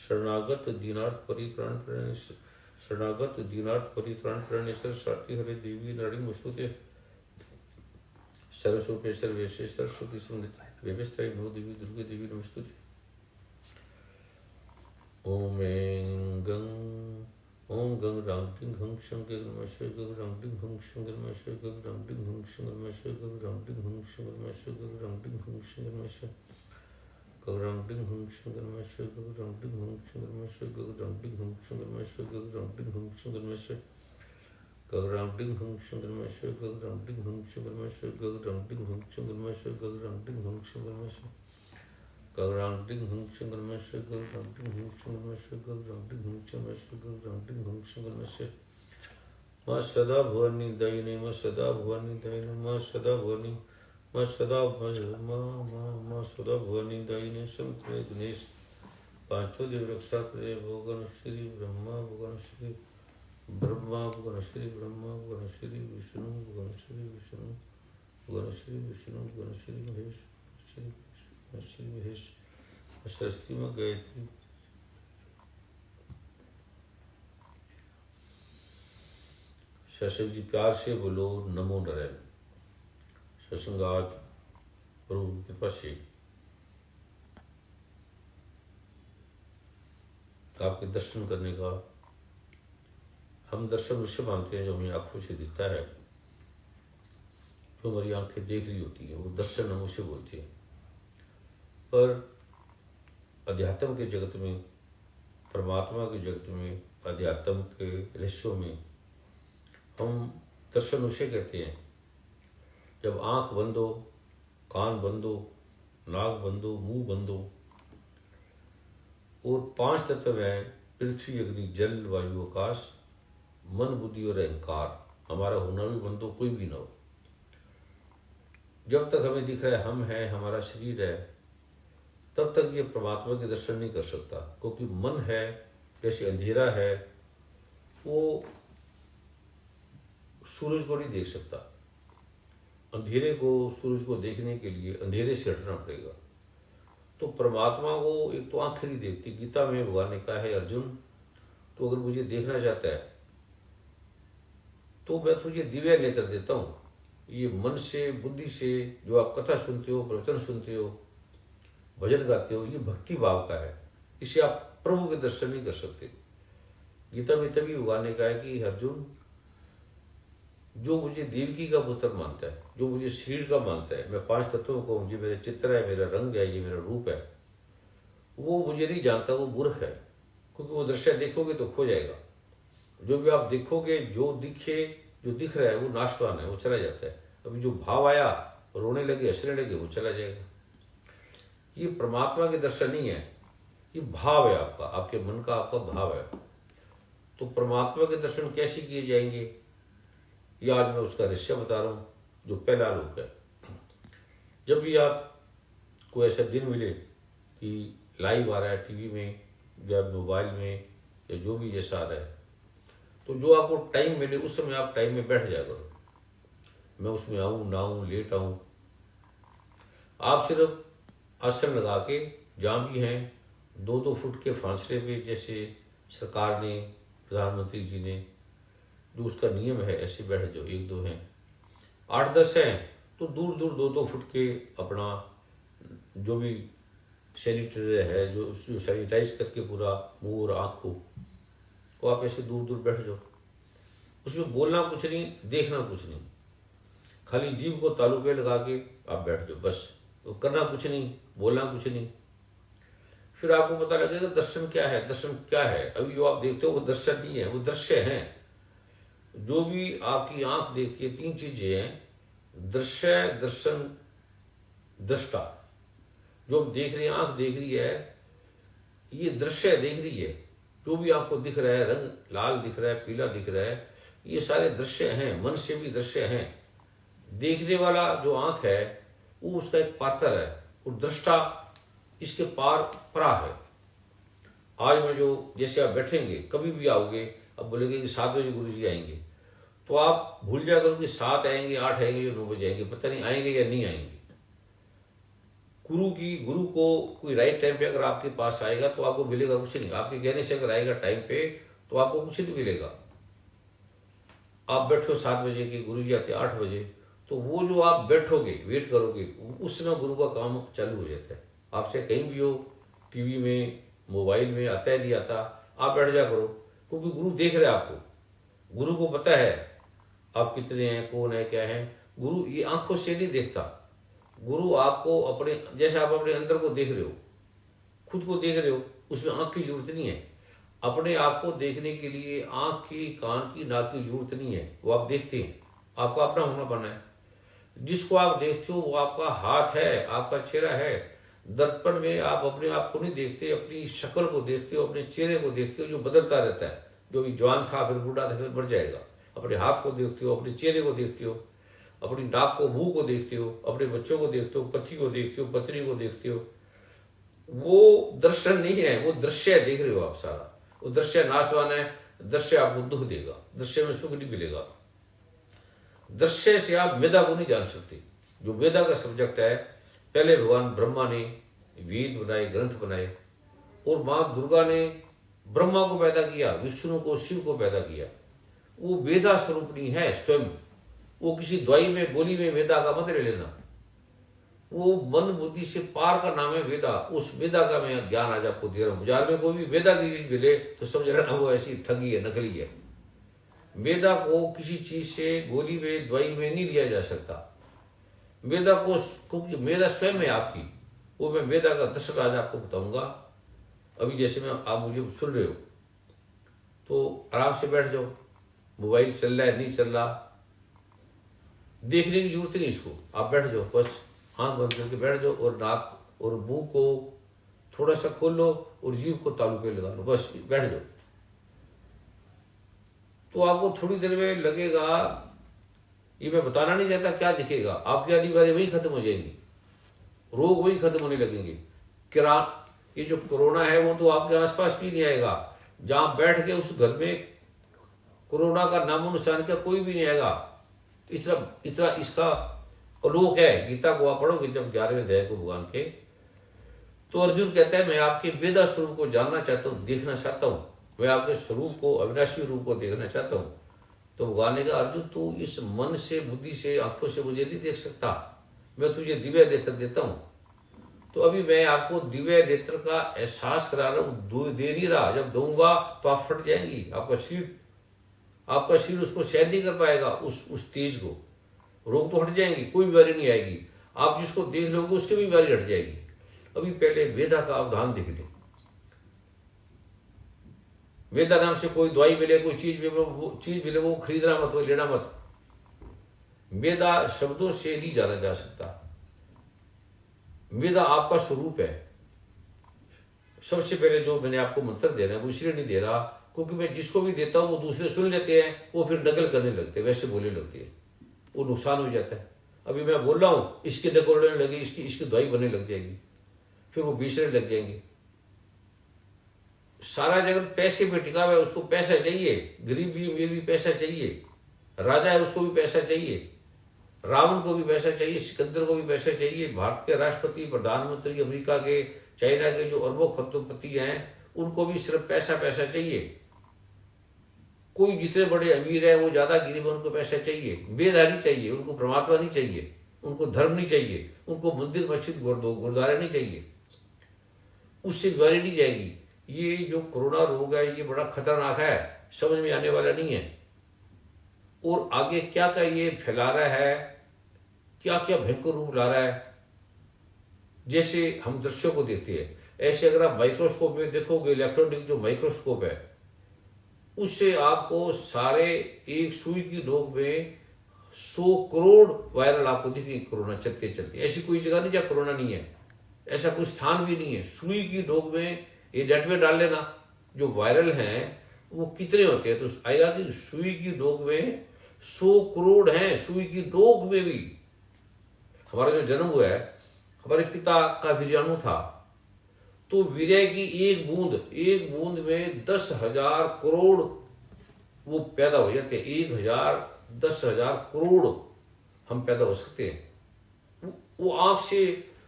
शरणागत दीनार्थ परित्राण प्रणेश्वर सारथी हरे देवी नाड़ी मुस्तुते सर्वस्वपेश्वर वेशेश्वर श्रुति सुंदर व्यवस्था नौ देवी दुर्गे देवी नमस्तुते। ओम गंग राम डिंग हंग शंकर नमः गंग राम डिंग हंग शंकर नमः गंग राम डिंग हंग शंकर नमः गंग राम डिंग हंग शंकर नमः गंग राम डिंग हंग शंकर नमः गंग राम डिंग हंग शंकर नमः गंग राम डिंग हंग शंकर नमः गंग राम डिंग हंग शंकर नमः गंग राम डिंग हंग शंकर नमः गंग राम डिंग हंग शंकर नमः गंग राम डिंग हंग शंकर नमः गंग राम डिंग हंग शंकर नमः गंग राम डिंग हंग शंकर नमः गंग राम डिंग हंग शंकर नमः गंग राम डिंग हंग शंकर नमः गंग राम डिंग हंग शंकर नमः गंग राम डिंग हंग शंकर नमः मां सदा भवानी दायिनी मां सदा भवानी दायिनी मां सदा भवानी मां सदा मां सदा भवानी दायिनी संत गणेश पांचों देव रक्षा करे भगवान श्री ब्रह्मा भगवान श्री ब्रह्मा भगवान श्री ब्रह्मा भगवान श्री विष्णु भगवान श्री विष्णु भगवान श्री विष्णु भगवान श्री महेश श्री महेश सरस्वती में गायत्री सत्संग जी प्यार से बोलो नमो नारायण। सत्संग आज प्रभु की कृपा से आपके दर्शन करने का, हम दर्शन उससे मानते हैं जो हमें आंखों से दिखता है, जो हमारी आंखें देख रही होती है, वो दर्शन हम उसे बोलते हैं। पर अध्यात्म के जगत में, परमात्मा के जगत में, अध्यात्म के रहस्यों में हम दर्शन उसे कहते हैं जब आंख बंद हो, कान बंद हो, नाक बंद हो, मुंह बंद हो और पांच तत्व हैं पृथ्वी अग्नि जल वायु आकाश, मन बुद्धि और अहंकार, हमारा होना भी बंद हो, कोई भी ना हो। जब तक हमें दिख रहा है हम हैं, हमारा शरीर है, तब तक ये परमात्मा के दर्शन नहीं कर सकता। क्योंकि मन है जैसे अंधेरा है, वो सूरज को नहीं देख सकता। अंधेरे को, सूरज को देखने के लिए अंधेरे से हटना पड़ेगा। तो परमात्मा को एक तो आंखें नहीं देखती। गीता में भगवान ने कहा है, अर्जुन तो अगर मुझे देखना चाहता है तो मैं तुझे दिव्य नेत्र देता हूं। ये मन से, बुद्धि से जो आप कथा सुनते हो, प्रवचन सुनते हो, भजन गाते हो, ये भक्ति भाव का है। इसे आप प्रभु के दर्शन नहीं कर सकते। गीता में तभी भगवान ने कहा है कि अर्जुन जो मुझे देवकी का पुत्र मानता है, जो मुझे शरीर का मानता है, मैं पांच तत्वों को, ये मेरा चित्र है, मेरा रंग है, ये मेरा रूप है, वो मुझे नहीं जानता, वो मूर्ख है। क्योंकि वो दृश्य देखोगे तो खो जाएगा। जो भी आप देखोगे, जो दिख रहा है वो नाशवान है, वो चला जाता है। अभी जो भाव आया, रोने लगे, हंसने लगे, वो चला जाएगा। ये परमात्मा के दर्शन नहीं है, ये भाव है आपका, आपके मन का, आपका भाव है। तो परमात्मा के दर्शन कैसे किए जाएंगे, ये आज मैं उसका रहस्य बता रहा हूं, जो पहला लोक है। जब भी आपको ऐसा दिन मिले कि लाइव आ रहा है टीवी में या मोबाइल में या जो भी जैसा आ रहा है, तो जो आपको टाइम मिले उस समय आप टाइम में बैठ जाया करो। मैं उसमें आऊं ना आऊं, लेट आऊं, आप सिर्फ आसन लगा के, जहाँ भी हैं 2-2 फुट के फासले पे, जैसे सरकार ने, प्रधानमंत्री जी ने जो उसका नियम है, ऐसे बैठ जाओ। 1-2 हैं, 8-10 हैं तो दूर दूर 2-2 फुट के अपना जो भी सैनिटाइजर है, जो सैनिटाइज करके पूरा मुंह और आँख को, तो आप ऐसे दूर दूर बैठ जाओ। उसमें बोलना कुछ नहीं, देखना कुछ नहीं, खाली जीभ को तालू पे लगा के आप बैठ जाओ बस। तो करना कुछ नहीं, बोलना कुछ नहीं। फिर आपको पता लगेगा दर्शन क्या है। दर्शन क्या है? अभी जो आप देखते हो वो दर्शन नहीं है, वो दृश्य है। जो भी आपकी आंख देखती है, 3 चीजें हैं, दृश्य, दर्शन, दृष्टा। जो आप देख रहे हैं, आंख देख रही है, ये दृश्य देख रही है। जो भी आपको दिख रहा है, रंग लाल दिख रहा है, पीला दिख रहा है, ये सारे दृश्य हैं। मन से भी दृश्य हैं। देखने वाला जो आंख है वो उसका एक पात्र है, और दृष्टा इसके पार परा है। आज मैं जो जैसे आप बैठेंगे कभी भी आओगे, अब बोलेंगे कि 7 बजे गुरु जी आएंगे, तो आप भूल जाया करो कि 7 आएंगे, 8 आएंगे या 9 बजे आएंगे, पता नहीं आएंगे या नहीं आएंगे। गुरु को कोई राइट टाइम पे अगर आपके पास आएगा तो आपको मिलेगा कुछ नहीं। आपके कहने से अगर आएगा टाइम पे तो आपको कुछ नहीं मिलेगा। आप बैठो 7 बजे के, गुरु जी आते 8 बजे, तो वो जो आप बैठोगे वेट करोगे उस समय गुरु का काम चालू हो जाता है। आपसे कहीं भी हो, टीवी में, मोबाइल में आता है नहीं आता, आप बैठ जा करो, क्योंकि गुरु देख रहे हैं आपको। गुरु को पता है आप कितने हैं, कौन है, क्या है। गुरु ये आंखों से नहीं देखता। गुरु आपको अपने, जैसे आप अपने अंदर को देख रहे हो, खुद को देख रहे हो, उसमें आंख की जरूरत नहीं है। अपने आप को देखने के लिए आंख की, कान की, नाक की जरूरत नहीं है। वो आप देखते हैं, आपका अपना होना बना है। जिसको आप देखते हो वो आपका हाथ है, आपका चेहरा है। दर्पण में आप अपने आप को नहीं देखते, अपनी शक्ल को देखते हो, अपने चेहरे को देखते हो जो बदलता रहता है। जो भी जवान था फिर बूढ़ा था फिर मर जाएगा। अपने हाथ को देखते हो, अपने चेहरे को देखते हो, अपनी नाक को, मुंह को देखते हो, अपने बच्चों को देखते हो, पति को देखते हो, पत्नी को देखते हो। वो दर्शन नहीं है, वो दृश्य देख रहे हो आप सारा। वो दृश्य नाशवान है, दृश्य आपको दुख देगा, दृश्य में सुख नहीं मिलेगा। दृश्य से आप वेदा को नहीं जान सकते। जो वेदा का सब्जेक्ट है, पहले भगवान ब्रह्मा ने वेद बनाए, ग्रंथ बनाए, और मां दुर्गा ने ब्रह्मा को पैदा किया, विष्णु को, शिव को पैदा किया। वो वेदा स्वरूपणी है स्वयं। वो किसी दवाई में, गोली में वेदा का मत ले लेना। वो मन बुद्धि से पार का नाम है वेदा। उस वेदा का मैं ज्ञान आज आपको दे रहा हूं। बाजार में कोई भी वेदा की चीज मिले तो समझ रहे वो ऐसी ठगी है, नकली है। वेदा को किसी चीज से, गोली में, दवाई में नहीं लिया जा सकता। वेदा को, क्योंकि वेदा स्वयं है आपकी। वो मैं वेदा का दर्शक आज आपको बताऊंगा। अभी जैसे मैं, आप मुझे सुन रहे हो तो आराम से बैठ जाओ। मोबाइल चल रहा है, नहीं चल रहा, देखने की जरूरत नहीं इसको। आप बैठ जाओ, बस आंख बंद करके बैठ जाओ, और नाक और मुंह को थोड़ा सा खोल लो और जीभ को तालू पे लगा लो, बस बैठ जाओ। तो आपको थोड़ी देर में लगेगा, ये मैं बताना नहीं चाहता क्या दिखेगा, आपकी आधी बीमारी वही खत्म हो जाएगी, रोग वही खत्म होने लगेंगे। ये जो कोरोना है वो तो आपके आसपास भी नहीं आएगा। जहां बैठ के उस घर में कोरोना का नामो निशान का कोई भी नहीं आएगा। इतना इसका अलोक है। गीता को आप पढ़ोगे जब 11वें अध्याय को भगवान के, तो अर्जुन कहता है मैं आपके वेदा स्वरूप को जानना चाहता हूं, देखना चाहता हूं। मैं आपके स्वरूप को, अविनाशी रूप को देखना चाहता हूं। तो भगवान ने कहा अर्जुन तू इस मन से, बुद्धि से, आंखों से मुझे नहीं देख सकता। मैं तुझे दिव्य नेत्र देता हूं। तो अभी मैं आपको दिव्य नेत्र का एहसास करा रहा हूं, दे नहीं रहा। जब दूंगा तो आप फट जाएंगी। आपका शरीर उसको सहन नहीं कर पाएगा, उस तेज को। रोग तो हट जाएंगी, कोई बीमारी नहीं आएगी। आप जिसको देख लोगे उसकी भी बीमारी हट जाएगी। अभी पहले वेदा का अवधान देख लें। वेदा नाम से कोई दवाई मिले, कोई चीज मिले, वो खरीदना मत, वो लेना मत। वेदा शब्दों से नहीं जाना जा सकता। वेदा आपका स्वरूप है। सबसे पहले जो मैंने आपको मंत्र देना है वो इसलिए नहीं दे रहा क्योंकि मैं जिसको भी देता हूं वो दूसरे सुन लेते हैं, वो फिर नकल करने लगते हैं, वैसे बोलने लगते हैं, वो नुकसान हो जाता है। अभी मैं बोल रहा हूं, इसकी नकल उड़ने लगी, इसकी दवाई बनने लग जाएगी, फिर वो बेचने लग जाएंगे। सारा जगत पैसे पे टिका हुआ है, उसको पैसा चाहिए। गरीब भी, अमीर भी पैसा चाहिए। राजा है उसको भी पैसा चाहिए, रावण को भी पैसा चाहिए, सिकंदर को भी पैसा चाहिए। भारत के राष्ट्रपति, प्रधानमंत्री, अमेरिका के, चाइना के जो अरबों खरबपति हैं, उनको भी सिर्फ पैसा चाहिए। कोई जितने बड़े अमीर है वो ज्यादा गरीब है, उनको पैसा चाहिए। वेदा नहीं चाहिए उनको, परमात्मा नहीं चाहिए उनको, धर्म नहीं चाहिए उनको, मंदिर, मस्जिद, गुरुद्वारे नहीं चाहिए। उससे बीमारी नहीं जाएगी। ये जो कोरोना रोग है ये बड़ा खतरनाक है, समझ में आने वाला नहीं है। और आगे क्या क्या ये फैला रहा है, क्या क्या भयंकर रूप ला रहा है। जैसे हम दृश्यों को देखते हैं, ऐसे अगर आप माइक्रोस्कोप में देखोगे, इलेक्ट्रॉनिक जो माइक्रोस्कोप है, उससे आपको सारे एक सुई की नोक में 100 करोड़ वायरल आपको दिखेंगे कोरोना चलते चलते। ऐसी कोई जगह नहीं जहां कोरोना नहीं है, ऐसा कोई स्थान भी नहीं है। सुई की नोक में ये नेट में डाल लेना, जो वायरल हैं वो कितने होते हैं, तो आएगा कि सुई की नोक में 100 करोड़ हैं। सुई की नोक में भी। हमारा जो जन्म हुआ है, हमारे पिता का वीर्याणु था, तो वीर्य की एक बूंद में 10,000 करोड़ वो पैदा हो जाते हैं। 1,000 10,000 करोड़ हम पैदा हो सकते हैं। वो आंख से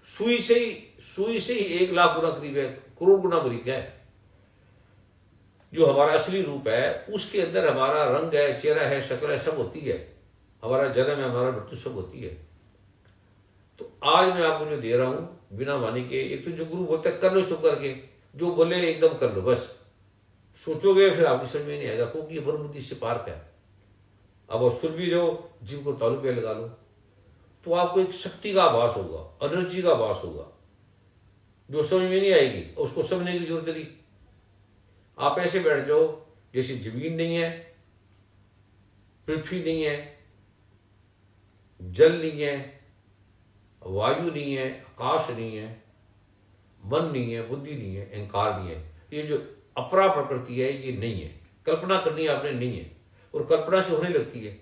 सुई से ही 1 लाख गुना करीब है, करोड़ गुना बरीक है। जो हमारा असली रूप है उसके अंदर हमारा रंग है, चेहरा है, शक्ल है, सब होती है। हमारा जन्म है, हमारा मृत्यु सब होती है। तो आज मैं आपको जो दे रहा हूं बिना वाणी के, एक तो जो गुरु बोलते हैं कर लो चुप करके, जो बोले एकदम कर लो, बस सोचोगे फिर आपकी समझ में नहीं आएगा, क्योंकि ये मन बुद्धि से पार है। अब आप सुन भी लो, जीव को तालु पे लगा लो, तो आपको एक शक्ति का आभास होगा, एनर्जी का आभास होगा, जो समझ में नहीं आएगी और उसको समझने की जरूरत नहीं। आप ऐसे बैठ जाओ जैसे जमीन नहीं है, पृथ्वी नहीं है, जल नहीं है, वायु नहीं है, आकाश नहीं है, मन नहीं है, बुद्धि नहीं है, अहंकार नहीं है। ये जो अपरा प्रकृति है ये नहीं है, कल्पना करनी आपने नहीं है, और कल्पना से होने लगती है।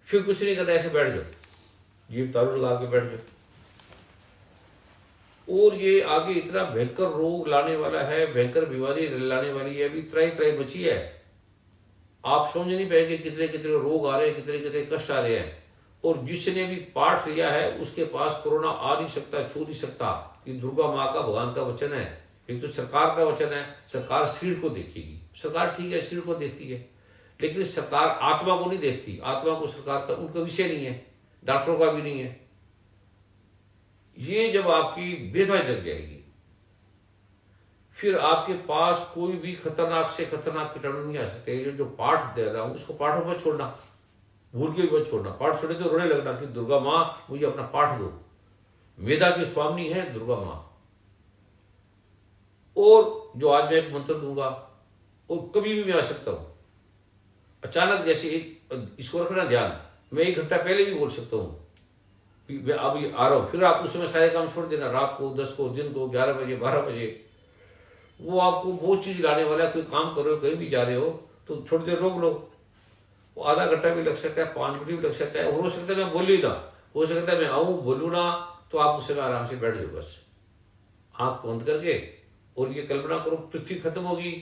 फिर कुछ नहीं करना, ऐसे बैठ जाओ, जीभ तालु लगा के बैठ जाओ। और ये आगे इतना भयंकर रोग लाने वाला है, भयंकर बीमारी लाने वाली है, अभी त्राई बची है। आप समझ नहीं पाएंगे कितने कितने रोग आ रहे हैं, कितने कितने कष्ट आ रहे हैं। और जिसने भी पाठ लिया है उसके पास कोरोना आ नहीं सकता, छू नहीं सकता। ये दुर्गा माँ का, भगवान का वचन है। एक तो सरकार का वचन है, सरकार शरीर को देखेगी। सरकार ठीक है, शरीर को देखती है, लेकिन सरकार आत्मा को नहीं देखती। आत्मा को सरकार का उनका विषय नहीं है, डॉक्टरों का भी नहीं है। ये जब आपकी बेथा जग जाएगी, फिर आपके पास कोई भी खतरनाक से खतरनाक कीटाणु नहीं आ सकते। ये जो पाठ दे रहा हूं इसको पाठों पर छोड़ना, भूल के भी मत छोड़ना। पाठ छोड़े तो रोने लगना कि दुर्गा माँ मुझे अपना पाठ दो। वेदा की स्वामी है दुर्गा माँ। और जो आज मैं एक मंत्र दूंगा और कभी भी मैं आ सकता हूं अचानक, जैसे एक इसको रखना ध्यान, मैं 1 घंटा पहले भी बोल सकता हूं मैं अभी आ रहा हूं, फिर आप उस समय सारे काम छोड़ देना। रात को, 10 को, दिन को, 11 बजे, 12 बजे, वो आपको बहुत चीज लाने वाला है। कोई काम कर रहे हो, कहीं भी जा रहे हो तो थोड़ी देर रोक लो। वो आधा घंटा भी लग सकता है, 5 मिनट भी लग सकता है। हो सकता है मैं बोल ही ना, हो सकता है मैं आऊं बोलू ना, तो आप उस समय आराम से बैठ जाओ, बस आंख बंद करके। और ये कल्पना करो पृथ्वी खत्म होगी,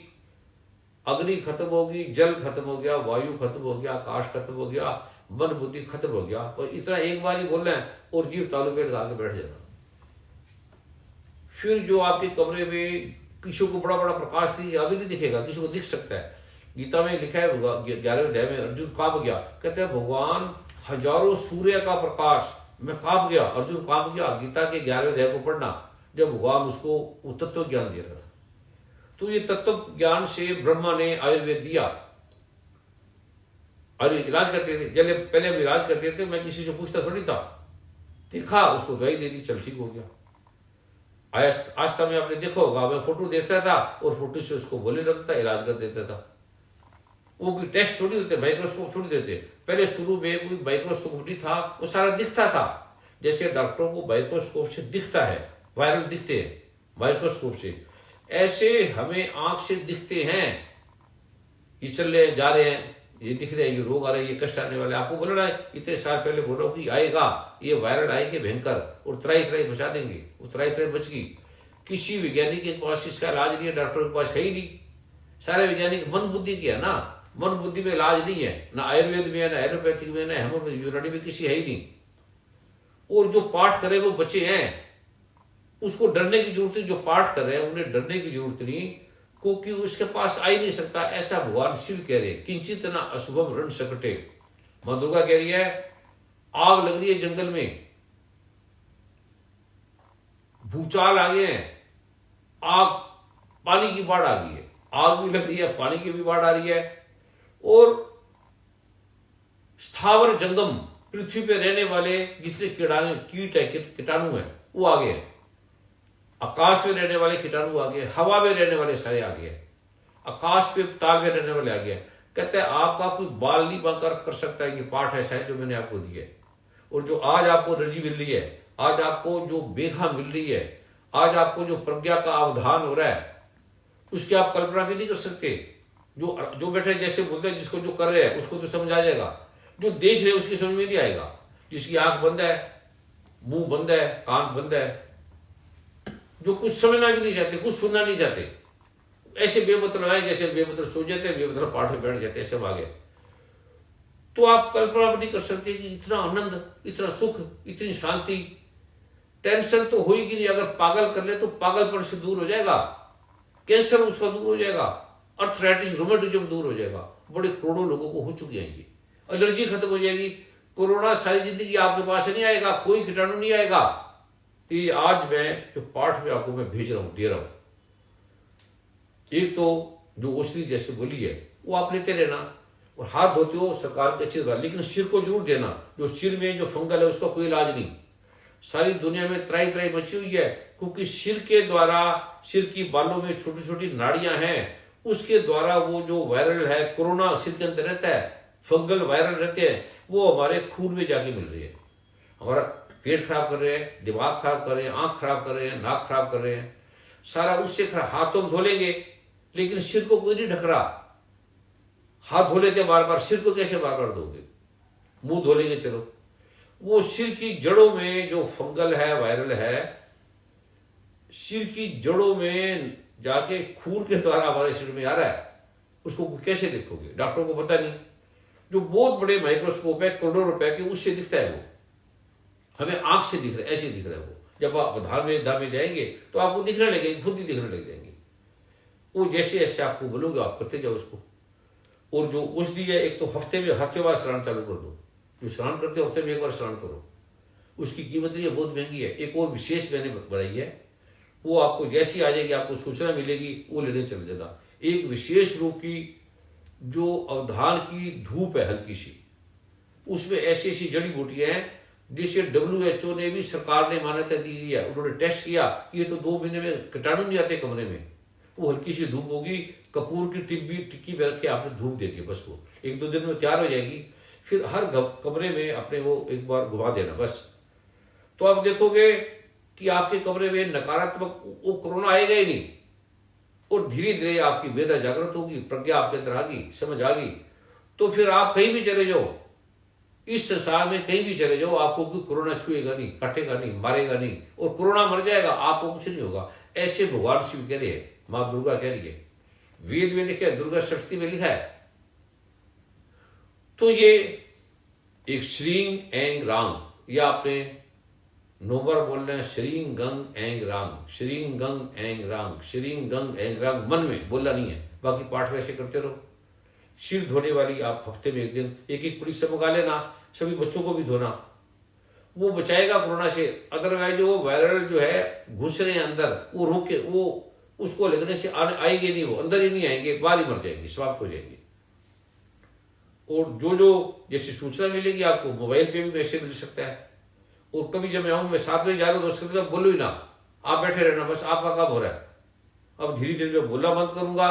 अग्नि खत्म होगी, जल खत्म हो गया, वायु खत्म हो गया, आकाश खत्म हो गया, मन बुद्धि खत्म हो गया। और इतना एक बार ही बोलना है और जीव तालु पे लगा के बैठ जाना। फिर जो आपके कमरे में किसी को बड़ा बड़ा प्रकाश दीजिए, अभी नहीं दिखेगा, किसी को दिख सकता है। गीता में लिखा है 11वें अध्याय में, अर्जुन कांप गया। कहते हैं भगवान हजारों सूर्य का प्रकाश, मैं कांप गया, अर्जुन कांप गया। गीता के 11वें अध्याय को पढ़ना, जब भगवान उसको वो तत्व ज्ञान दे रहा था। तो ये तत्व ज्ञान से ब्रह्मा ने आयुर्वेद दिया। और इलाज करते थे, जब पहले हम इलाज करते थे, मैं किसी से पूछता थोड़ी था, देखा उसको दवाई दे दी, चल ठीक हो गया। आज तक में आपने देखा होगा, मैं फोटो देखता था और फोटो से उसको बोलने लगता था, इलाज कर देता था। वो कोई टेस्ट थोड़ी देते, माइक्रोस्कोप थोड़ी देते। पहले शुरू में कोई माइक्रोस्कोप नहीं था, वो सारा दिखता था। जैसे डॉक्टरों को माइक्रोस्कोप से दिखता है, वायरल दिखते हैं माइक्रोस्कोप से, ऐसे हमें आंख से दिखते हैं। ये चल रहे जा रहे हैं, ये दिख रहे हैं, ये रोग आ रहे हैं, ये कष्ट आने वाले। आपको बोल रहा है, इतने साल पहले बोलो कि आएगा, ये वायरल आएंगे भयंकर, और त्राई बचा देंगे, वो त्राई बच गई। किसी वैज्ञानिक के पास इसका इलाज नहीं है, डॉक्टर के पास है ही नहीं। सारे वैज्ञानिक मन बुद्धि की है ना, मन बुद्धि में इलाज नहीं है, ना आयुर्वेद में है, ना एलोपैथिक में, ना होम्योपैथिक, यूनानी में, किसी है ही नहीं। और जो पाठ करे वो बचे हैं, उसको डरने की जरूरत नहीं। जो पाठ कर रहे हैं उन्हें डरने की जरूरत नहीं, क्योंकि उसके पास आ ही नहीं सकता। ऐसा भगवान शिव कह रहे, किंचित न अशुभम रण सकटे। मां दुर्गा कह रही है, आग लग रही है जंगल में, भूचाल आ गए हैं, आग, पानी की बाढ़ आ गई है, आग भी लग रही है, पानी की भी बाढ़ आ रही है। और स्थावर जंगम, पृथ्वी पे रहने वाले जितने कीट है, कीटाणु है, वो आ गए हैं। आकाश में रहने वाले कीटाणु आ गए, हवा में रहने वाले सारे आ गए, आकाश पे ताल में रहने वाले आ गए। कहते हैं आपका कोई बाल नहीं बांकर कर सकता है। ये पाठ ऐसा है जो मैंने आपको दिया है। और जो आज आपको एनर्जी मिल रही है, आज आपको जो बेघा मिल रही है, आज आपको जो प्रज्ञा का अवधान हो रहा है, उसकी आप कल्पना भी नहीं कर सकते। जो बैठे जैसे बोलते हैं, जिसको जो कर रहे हैं उसको तो समझ आ जाएगा, जो देख रहे हैं उसकी समझ में नहीं आएगा। जिसकी आंख बंद है, मुंह बंद है, कान बंद है, जो कुछ समझना भी नहीं चाहते, कुछ सुनना नहीं चाहते, ऐसे बेमतलब है जैसे बेमतलब सो जाते हैं, बेमतलब पाठ में बैठ जाते हैं, सब आगे। तो आप कल्पना भी नहीं कर सकते कि इतना आनंद, इतना सुख, इतनी शांति। टेंशन तो होगी नहीं, अगर पागल कर ले तो पागलपन से दूर हो जाएगा, कैंसर उसका दूर हो जाएगा, अर्थराइटिस रोमेटिज्म दूर हो जाएगा। बड़े करोड़ों लोगों को हो चुकी है ये। एलर्जी खत्म हो जाएगी। कोरोना सारी जिंदगी आपके पास नहीं आएगा, कोई कीटाणु नहीं आएगा। तो ये आज मैं जो पाठ में आपको मैं भेज रहा हूं, दे रहा हूं, एक तो जो औषधि जैसे बोली है वो आप लेते रहना, और हाथ धोते हो सरकार की अच्छी बात, लेकिन सिर को जरूर देना। जो सिर में जो फंगल है उसका कोई इलाज नहीं। सारी दुनिया में त्राई त्राई मची हुई है, क्योंकि सिर के द्वारा, सिर की बालों में छोटी छोटी नाड़ियां हैं, उसके द्वारा वो जो वायरल है, कोरोना सिर के अंदर रहता है, फंगल वायरल रहते हैं, वो हमारे खून में जाके मिल रही है। हमारा पेट खराब कर रहे हैं, दिमाग खराब कर रहे हैं, आंख खराब कर रहे हैं, नाक खराब कर रहे हैं, सारा उससे खराब। हाथ तो धो लेंगे, लेकिन सिर को कोई नहीं ढक रहा। हाथ धो लेते बार बार, सिर को कैसे बार बार धोगे? मुंह धो लेंगे चलो। वो सिर की जड़ों में जो फंगल है, वायरल है, सिर की जड़ों में जाके खून के द्वारा हमारे सिर में आ रहा है, उसको कैसे देखोगे? डॉक्टरों को पता नहीं। जो बहुत बड़े माइक्रोस्कोप है, करोड़ों रुपए के, उससे दिखता है वो, हमें आंख से दिख रहा है, ऐसे दिख रहा है वो। जब आप धाम में जाएंगे तो आपको दिखने लगेंगे, खुद ही दिखने लग जाएंगे। वो जैसे ऐसे आपको बोलोगे, आप करते जाओ उसको। और जो औषधि है, एक तो हफ्ते बार स्नान चालू कर दो। जो स्नान करते हो हफ्ते में एक बार स्नान करो। उसकी कीमत ये बहुत महंगी है। एक और विशेष मैंने बनाई है, वो आपको जैसी आ जाएगी, आपको सूचना मिलेगी, वो लेने चल जाना। एक विशेष रूप की जो अवधान की धूप है हल्की सी, उसमें ऐसी ऐसी जड़ी बूटियां हैं जिसे WHO ने भी, सरकार ने मान्यता दी है। उन्होंने टेस्ट किया कि ये तो 2 महीने में कीटाणु नहीं आते कमरे में। वो हल्की सी धूप होगी, कपूर की टिक्की पे रख के आपने धूप दे दी, बस वो 1-2 दिन में तैयार हो जाएगी। फिर हर कमरे में अपने वो एक बार घुमा देना बस। तो आप देखोगे कि आपके कमरे में नकारात्मक वो कोरोना आएगा ही नहीं, और धीरे धीरे आपकी वेदना जागृत होगी, प्रज्ञा आपके अंदर आ गई, समझ आ गई। तो फिर आप कहीं भी चले जाओ, इस संसार में कहीं भी चले जाओ, आपको कोई कोरोना छुएगा नहीं, काटेगा नहीं, मारेगा नहीं, और कोरोना मर जाएगा, आपको कुछ नहीं होगा। ऐसे भगवान शिव कह रहे हैं, मां दुर्गा कह रही है, वेद में लिखा है, दुर्गा सप्तशती में लिखा है। तो ये एक श्रींग एंग रांग, ये आपने 9 बार बोलना है, श्रींग गंग एंग रांग, श्रींग गंग एंग रांग, श्रींग गंग एंग रांग, मन में बोलना नहीं है। बाकी पाठ वैसे करते रहो। सिर धोने वाली आप हफ्ते में 1 दिन एक पुलिस से मंगा लेना, सभी बच्चों को भी धोना, वो बचाएगा कोरोना से। अदरवाइज वो वायरल जो है घुस रहे हैं अंदर, वो रोके, वो उसको लगने से आएंगे नहीं, वो अंदर ही नहीं आएंगे, बाहर ही मर जाएंगे, समाप्त हो जाएंगे। और जो जैसी सूचना मिलेगी आपको मोबाइल पे भी मैसेज मिल सकता है। और कभी जब मैं आऊं, मैं 7 बजे जा रहा हूं, तो उसके बाद बोलो ही ना, आप बैठे रहना, बस आपका काम हो रहा है। अब धीरे धीरे मैं बोलना बंद करूंगा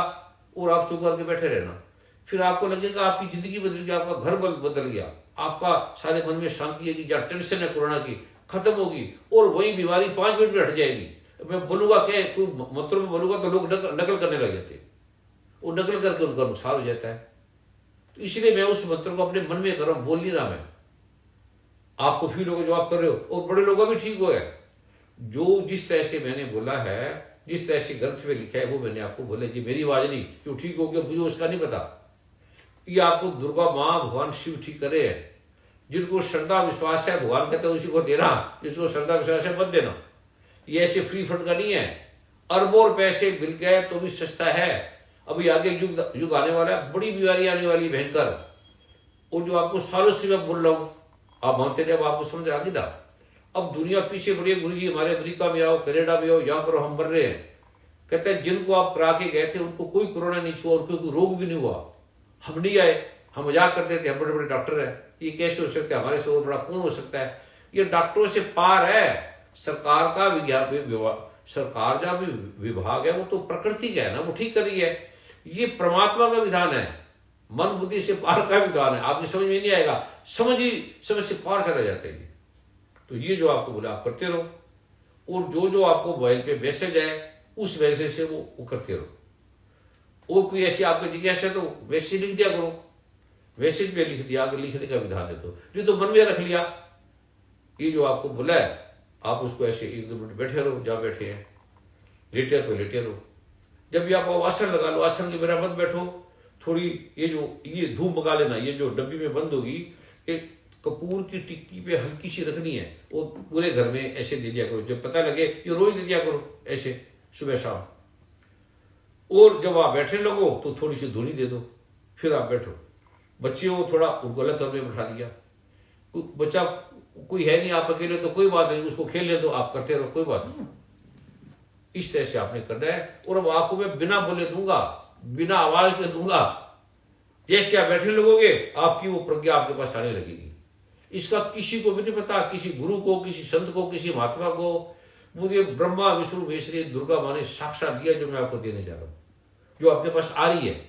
और आप चुप करके बैठे रहना। फिर आपको लगेगा आपकी जिंदगी बदल गई, आपका घर बदल गया, आपका सारे मन में शांति है कि जहाँ टेंशन है कोरोना की खत्म होगी, और वही बीमारी 5 मिनट में हट जाएगी। मैं बोलूंगा क्या, कोई मंत्रों में बोलूंगा तो लोग नकल करने लग जाते, वो नकल करके उनका नुकसान हो जाता है। तो इसलिए मैं उस मंत्र को अपने मन में कर रहा हूं, बोल नहीं रहा मैं। आपको फील होगा जो आप कर रहे हो, और बड़े लोगों भी ठीक हो गए। जो जिस तरह से मैंने बोला है, जिस तरह से ग्रंथ में लिखा है, वो मैंने आपको बोला जी, मेरी आवाज नहीं, जो ठीक हो गया मुझे उसका नहीं पता। ये आपको दुर्गा माँ, भगवान शिव ठीक करे हैं। जिनको श्रद्धा विश्वास है, भगवान कहते हैं उसी को देना, जिसको श्रद्धा विश्वास है मत देना। ये ऐसे फ्री फंड का नहीं है। अरबों पैसे मिल गए तो भी सस्ता है। अभी आगे युग आने वाला है, बड़ी बीमारी आने वाली भयंकर, और जो आपको सालों से मैं बोल रहा हूं, आप मानते नहीं, अब आपको समझ आ गई ना। अब दुनिया पीछे बढ़ी है, गुरु जी हमारे अमेरिका में आओ, कनाडा में आओ, यहाँ पर हम मर रहे हैं। कहते हैं जिनको आप करा के गए थे उनको कोई कोरोना नहीं छुआ, और कोई रोग भी नहीं हुआ। हम नहीं आए, हम मजाक करते थे, हम बड़े बड़े डॉक्टर हैं, ये कैसे हो सकता है, हमारे से और बड़ा कौन हो सकता है। ये डॉक्टरों से पार है। सरकार का विज्ञान, सरकार जो भी विभाग है वो तो प्रकृति का है ना, वो ठीक कर रही है। ये परमात्मा का विधान है, मन बुद्धि से पार का विधान है। आपकी समझ में नहीं आएगा, समझ से पार चला जाता है। तो ये जो आपको बोला आप करते रहो, और जो आपको मोबाइल पे मैसेज है उस मैसेज से वो करते रहो। और कोई ऐसी आपको जिज्ञासा है तो मैसेज लिख दिया करो, मैसेज में लिख दिया, अगर लिखने का विधान है तो मन में रख लिया। ये जो आपको बोला है, आप उसको ऐसे 1-2 मिनट बैठे रहो, जहां बैठे हैं, लेटे तो लेटे रहो। जब भी आप आसन लगा लो, आसन के मेरा मत बैठो, थोड़ी ये धूप मंगा लेना, ये जो डब्बी में बंद होगी, एक कपूर की टिक्की पे हल्की सी रखनी है, वो पूरे घर में ऐसे दे दिया करो, जब पता लगे ये रोज दे दिया करो ऐसे सुबह शाम। और जब आप बैठने लगो तो थोड़ी सी धुनी दे दो, फिर आप बैठो। बच्चे हो थोड़ा उनको अलग कमरे में बैठा दिया, बच्चा कोई है नहीं, आप अकेले तो कोई बात नहीं, उसको खेलने दो, आप करते रहो, कोई बात नहीं। इस तरह से आपने करना है। और अब आपको मैं बिना बोले दूंगा, बिना आवाज के दूंगा, जैसे आप बैठने लगोगे आपकी वो प्रज्ञा आपके पास आने लगेगी। इसका किसी को भी नहीं पता, किसी गुरु को, किसी संत को, किसी महात्मा को। मुझे ब्रह्मा विष्णु महेश्वरी दुर्गा माँ ने साक्षात दिया, जो मैं आपको देने जा रहा हूं, जो आपके पास आ रही है।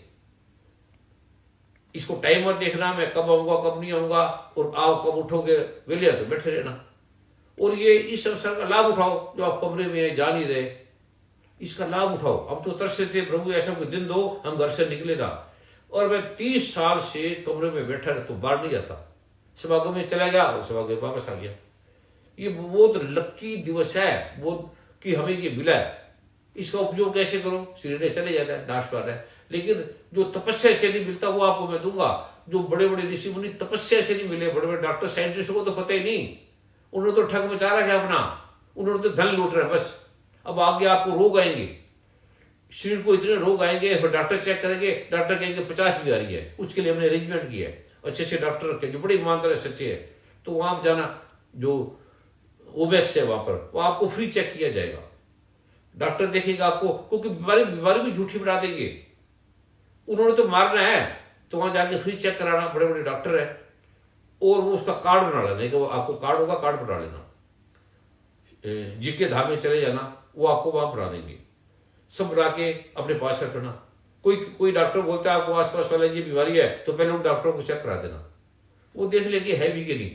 इसको टाइम मत देखना, मैं कब आऊंगा कब नहीं आऊंगा, और आप कब उठोगे, वेले तो बैठे रहना। और ये इस अवसर का लाभ उठाओ, जो आप कमरे में जा नहीं रहे, इसका लाभ उठाओ। अब तो तरस थे प्रभु ऐसा कोई दिन दो हम घर से निकले ना। और मैं 30 साल से कमरे में बैठा रहा, तो बाहर नहीं जाता, सभागम में चला गया और सभागम वापस आ गया। ये बहुत लक्की दिवस है वो कि हमें ये मिला है। इसका उपयोग कैसे करो, श्रीने चले जाता है, नाशवान है। लेकिन जो तपस्या से नहीं मिलता वो आपको मैं दूंगा। जो बड़े बड़े ऋषि मुनि तपस्या से नहीं मिले, बड़े बड़े डॉक्टर साइंटिस्टों को तो पता ही नहीं, उन्होंने तो ठग मचा रखा है अपना, उन्होंने तो धन लूट रहा है बस। अब आगे आपको रोग आएंगे, शरीर को इतने रोग आएंगे, फिर डॉक्टर चेक करेंगे, डॉक्टर कहेंगे 50 बीमारी है, उसके लिए हमने अरेंजमेंट किया है, अच्छे से डॉक्टर रखे जो बड़े ईमानदार है, सच्चे है। तो वहां जाना, जो ओबेक्स है वहां पर, वो आपको फ्री चेक किया जाएगा, डॉक्टर देखेगा आपको, क्योंकि बीमारी भी झूठी बना देंगे, उन्होंने तो मारना है। तो वहां जाके फ्री चेक कराना, बड़े बड़े डॉक्टर है। और वो उसका कार्ड बना लेना, कि वो आपको कार्ड होगा, कार्ड बना लेना, जीके धाम में चले जाना, वो आपको वहां बना देंगे, सब बना के अपने पास रखना। कोई डॉक्टर बोलता है आपको आसपास वाला ये बीमारी है, तो पहले उन डॉक्टरों को चेक करा देना, वो देख लेंगे है भी कि नहीं।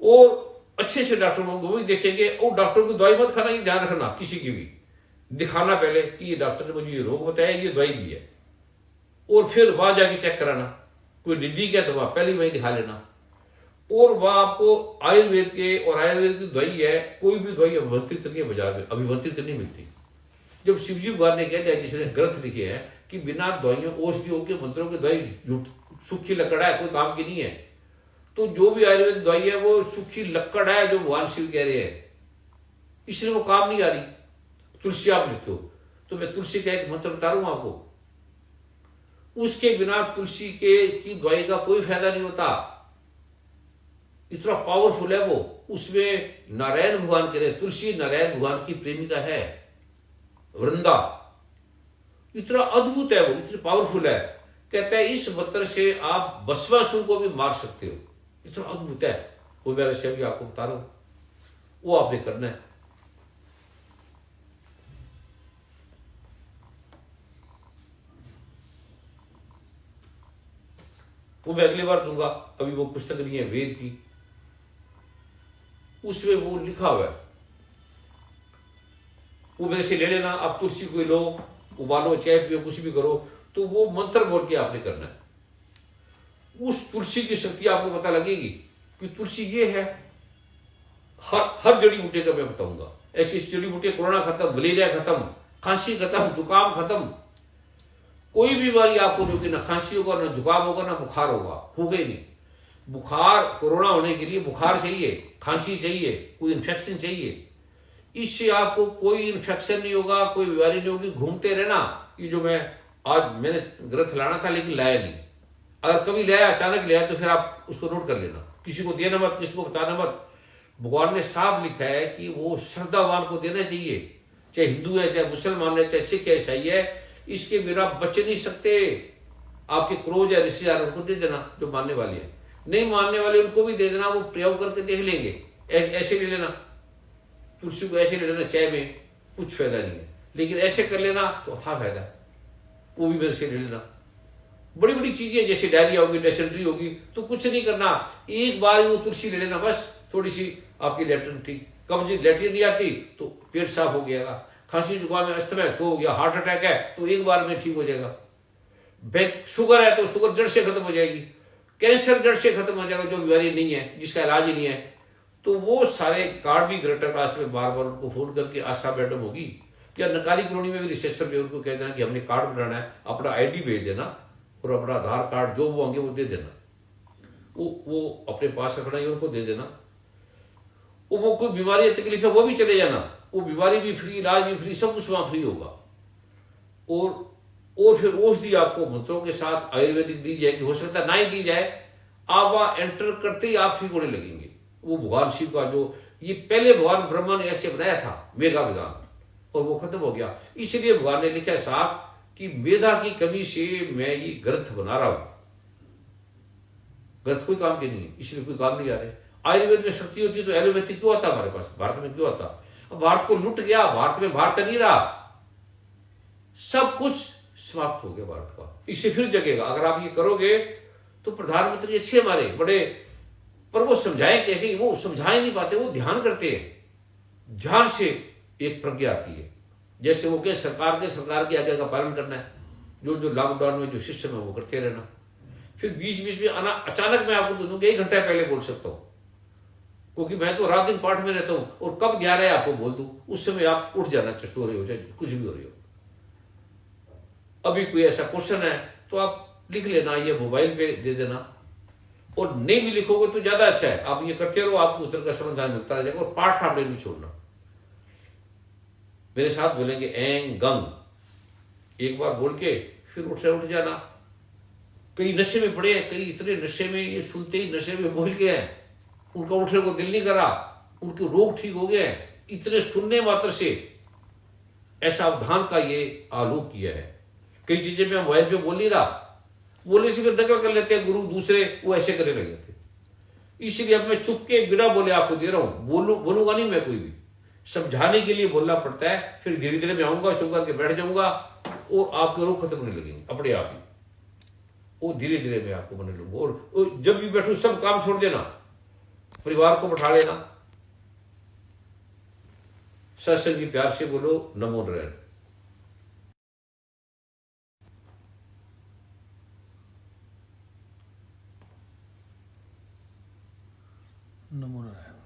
और अच्छे से डॉक्टर वो भी देखेंगे। और डॉक्टर को दवाई मत खाना, ये ध्यान रखना, किसी की भी दिखाना पहले कि ये डॉक्टर ने मुझे ये रोग बताया, ये दवाई दी है, और फिर वहां जाके चेक कराना। कोई निजी क्या दवा पहले वहीं दिखा लेना। और वह आपको आयुर्वेद के, और आयुर्वेद की दवाई है, कोई भी दवाई अभिमंत्रित नहीं है बाजार में, अभिमंत्रित नहीं मिलती। जब शिवजी भगवान ने कह दिया, जिसने ग्रंथ लिखे हैं कि बिना दवाइयों औषधियों के मंत्रों की दवाई सूखी लकड़ है, कोई काम की नहीं है, तो जो भी आयुर्वेद दवाई है वो सूखी लकड़ है, जो भगवान शिव कह रहे हैं, इसलिए वो काम नहीं आ रही। तुलसी आप लिखते हो, तो मैं तुलसी का एक मंत्र बता रहा हूं आपको, उसके बिना तुलसी की दवाई का कोई फायदा नहीं होता। इतना पावरफुल है वो। उसमें नारायण भगवान कह रहे, तुलसी नारायण भगवान की प्रेमिका है, वृंदा। इतना अद्भुत है वो, इतनी पावरफुल है। कहता है इस मंत्र से आप भस्मासुर को भी मार सकते हो, इतना अद्भुत है वो। मैं रहस्य भी आपको बता रहा हूं, वो आपने करना है। वो मैं अगली बार दूंगा, अभी वो पुस्तक नहीं है वेद की, उसमें वो लिखा हुआ है, वो मेरे से ले लेना। आप तुलसी को लो, उबालो, चाय पियो, कुछ भी करो, तो वो मंत्र बोल के आपने करना है। उस तुलसी की शक्ति आपको पता लगेगी कि तुलसी ये है। हर जड़ी बूटी का मैं बताऊंगा, ऐसी जड़ी बूटी, कोरोना खत्म, मलेरिया खत्म, खांसी खत्म, जुकाम खत्म, कोई बीमारी आपको जो कि ना खांसी होगा, ना जुकाम होगा, ना बुखार होगा ही नहीं। बुखार, कोरोना होने के लिए बुखार चाहिए, खांसी चाहिए, कोई इन्फेक्शन चाहिए, इससे आपको कोई इन्फेक्शन नहीं होगा, कोई बीमारी नहीं होगी। घूमते रहना, ये जो मैंने ग्रंथ लाना था लेकिन लाया नहीं, अगर कभी लाया, अचानक लाया, तो फिर आप उसको नोट कर लेना, किसी को देना मत, किसी को बताना मत। भगवान ने साफ लिखा है कि वो श्रद्धावान को देना चाहिए, चाहे हिंदू है, चाहे मुसलमान है, चाहे सिख है, ईसाई है, इसके बिना बच नहीं सकते। आपके क्रोध या रिश्तेदार उनको दे देना, जो मानने वाले हैं, नहीं मानने वाले उनको भी दे देना, वो प्रयोग करके देख लेंगे। ऐसे ले लेना, तुलसी को ऐसे ले लेना, चाय में कुछ फायदा नहीं है, लेकिन ऐसे कर लेना तो अथा फायदा है, वो भी मेरे से ले लेना। बड़ी बड़ी चीजें जैसे डायरिया होगी, डिसेंट्री होगी, तो कुछ नहीं करना, एक बार वो तुलसी ले लेना बस, थोड़ी सी आपकी लैट्रिन ठीक, कब्ज लैट्रिन नहीं आती तो पेट साफ हो गया, खांसी जुकाम में अस्थमा है तो हो गया, हार्ट अटैक है तो एक बार में ठीक हो जाएगा, शुगर है तो शुगर जड़ से खत्म हो जाएगी, कैंसर जड़ से खत्म हो जाएगा, जो बीमारी नहीं है, जिसका इलाज ही नहीं है, तो वो सारे कार्ड भी ग्रेटर क्लास में बार बार उनको फोन करके आशा मैडम होगी या नकारी कॉलोनी में भी रिसेप्शन पे उनको कह देना कि हमने कार्ड बनाना है, अपना आईडी भेज देना और अपना आधार कार्ड जो वो होंगे वो दे देना, वो अपने पास रखना है, उनको दे देना। वो कोई बीमारी या तकलीफ है वो भी चले जाना, वो बीमारी भी फ्री, इलाज भी फ्री, सब कुछ वहां फ्री होगा। और फिर औषधि आपको मंत्रों के साथ आयुर्वेदिक दी जाएगी, हो सकता है ना ही दी जाए, आप वहां एंटर करते ही आप ठीक होने लगेंगे। वो भगवान शिव का जो ये पहले भगवान ब्रह्मा ने ऐसे बनाया था मेधा विधान, और वो खत्म हो गया। इसलिए भगवान ने लिखा है साहब कि मेधा की कमी से मैं ये ग्रंथ बना रहा हूं। ग्रंथ कोई काम के नहीं है, इसलिए कोई काम नहीं आ रहे। आयुर्वेद में शक्ति होती तो एलोपैथी क्यों आता हमारे पास, भारत में क्यों आता? अब भारत को लुट गया, भारत में भारत नहीं रहा, सब कुछ समाप्त हो गया भारत का। इसे फिर जगेगा अगर आप ये करोगे। तो प्रधानमंत्री अच्छे हमारे बड़े, पर वो समझाएं कैसे? वो समझा ही नहीं पाते, वो ध्यान करते हैं, ध्यान से एक प्रज्ञा आती है। जैसे वो क्या सरकार के आज्ञा का पालन करना है, जो लॉकडाउन में जो सिस्टम है वो करते रहना। फिर बीच बीच में अचानक मैं आपको बोलूँ 1 घंटा पहले बोल सकता हूँ, क्योंकि मैं तो रात दिन पाठ में रहता हूं, और कब ध्यान है आपको बोल दूं, उस समय आप उठ जाना, सो रहे हो चाहे कुछ भी हो रही हो। अभी कोई ऐसा क्वेश्चन है तो आप लिख लेना, ये मोबाइल पे दे देना, और नहीं भी लिखोगे तो ज्यादा अच्छा है। आप ये करते रहो, आपको उत्तर का समाधान मिलता रह जाएगा। और पाठ आपने नहीं छोड़ना। मेरे साथ बोलेंगे एंग गंग, एक बार बोल के फिर उठ जाना। कई नशे में पड़े हैं, कई इतने नशे में, ये सुनते ही नशे में पहुंच गए हैं, उनका उठने को दिल नहीं करा, उनके रोग ठीक हो गए, इतने सुनने मात्र से। ऐसा अवधान का ये आलोक किया है। कई चीजें मैं मोबाइल पे बोल नहीं रहा, बोलने से फिर नकल कर लेते हैं गुरु दूसरे, वो ऐसे करने लगे थे। इसलिए अब मैं चुप के बिना बोले आपको दे रहा हूं, बोलूंगा नहीं मैं, कोई भी समझाने के लिए बोलना पड़ता है। फिर धीरे धीरे मैं आऊंगा, चुप करके बैठ जाऊंगा, और आपके रोग खत्म होने लगेंगे अपने आप ही। वो धीरे धीरे मैं आपको बने लूंगा। और जब भी बैठू सब काम छोड़ देना, परिवार को बैठा लेना, सत्संग की प्यार से बोलो नमो नारायण। नमो नारायण।